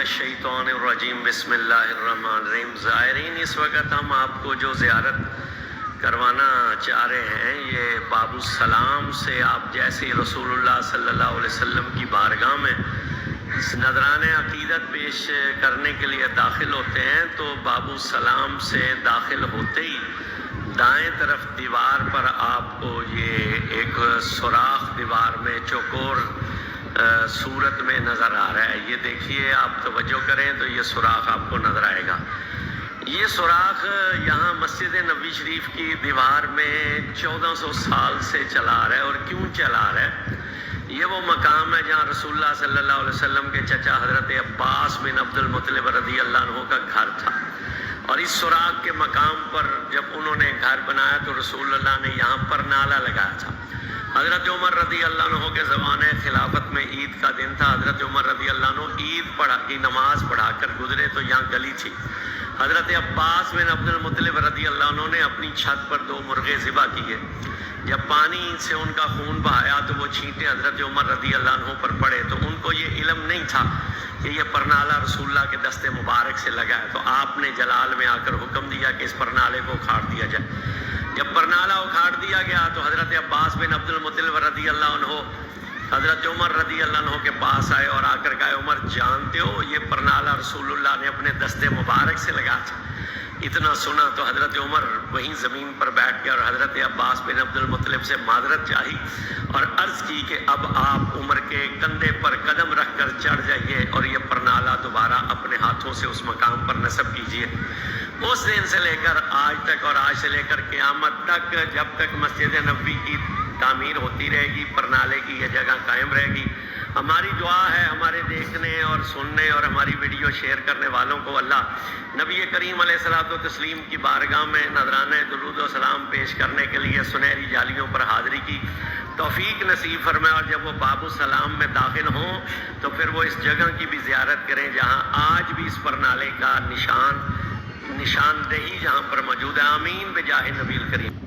الشیطان الرجیم بسم اللہ الرحمن الرحیم۔ زائرین، اس وقت ہم آپ کو جو زیارت کروانا چاہ رہے ہیں یہ باب السلام سے آپ جیسے رسول اللہ صلی اللہ علیہ وسلم کی بارگاہ میں نذران عقیدت پیش کرنے کے لیے داخل ہوتے ہیں تو باب السلام سے داخل ہوتے ہی دائیں طرف دیوار پر آپ کو یہ ایک سوراخ دیوار میں چوکور صورت میں نظر آ رہا ہے۔ یہ دیکھیے، آپ توجہ کریں تو یہ سوراخ آپ کو نظر آئے گا۔ یہ سوراخ یہاں مسجد نبوی شریف کی دیوار میں 1400 سال سے چلا آ رہا ہے۔ اور کیوں چلا آ رہا ہے؟ یہ وہ مقام ہے جہاں رسول اللہ صلی اللہ علیہ وسلم کے چچا حضرت عباس بن عبد المطلب رضی اللہ عنہ کا گھر تھا، اور اس سوراخ کے مقام پر جب انہوں نے گھر بنایا تو رسول اللہ نے یہاں پر نالا لگایا تھا۔ حضرت عمر رضی اللہ عنہ کے زمانے خلافت میں عید کا دن تھا۔ حضرت عمر رضی اللہ عنہ عید کی نماز پڑھا کر گزرے تو یہاں گلی تھی۔ حضرت عباس بن عبد المطلب رضی اللہ عنہ نے اپنی چھت پر 2 مرغے ذبح کیے۔ جب پانی سے ان کا خون بہایا تو وہ چھینٹے حضرت عمر رضی اللہ عنہ پر پڑے، تو ان کو یہ علم نہیں تھا کہ یہ پرنالہ رسول اللہ کے دست مبارک سے لگا ہے۔ تو آپ نے جلال میں آ کر حکم دیا کہ اس پرنالے کو اکھاڑ دیا جائے۔ جب پرنالہ اکھاڑ دیا گیا تو حضرت عباس بن عبد المطلب رضی اللہ عنہ حضرت عمر رضی اللہ عنہ کے پاس آئے اور آ کر کہا، عمر جانتے ہو یہ پرنالہ رسول اللہ نے اپنے دست مبارک سے لگا تھا؟ اتنا سنا تو حضرت عمر وہیں زمین پر بیٹھ گئے اور حضرت عباس بن عبد المطلب سے معذرت چاہی اور عرض کی کہ اب آپ عمر کے کندھے پر قدم رکھ کر چڑھ جائیے اور یہ پرنالہ دوبارہ اپنے ہاتھوں سے اس مقام پر نصب کیجیے۔ اس دن سے لے کر آج تک اور آج سے لے کر قیامت تک جب تک مسجد نبوی کی تعمیر ہوتی رہے گی، پرنالے کی یہ جگہ قائم رہے گی۔ ہماری دعا ہے ہمارے دیکھنے اور سننے اور ہماری ویڈیو شیئر کرنے والوں کو اللہ نبی کریم علیہ الصلوۃ والتسلیم کی بارگاہ میں نذرانہ درود و سلام پیش کرنے کے لیے سنہری جالیوں پر حاضری کی توفیق نصیب فرمائے، اور جب وہ باب السلام میں داخل ہوں تو پھر وہ اس جگہ کی بھی زیارت کریں جہاں آج بھی اس پرنالے کا نشاندہی جہاں پر موجود ہے۔ آمین بجاہ نبی الکریم۔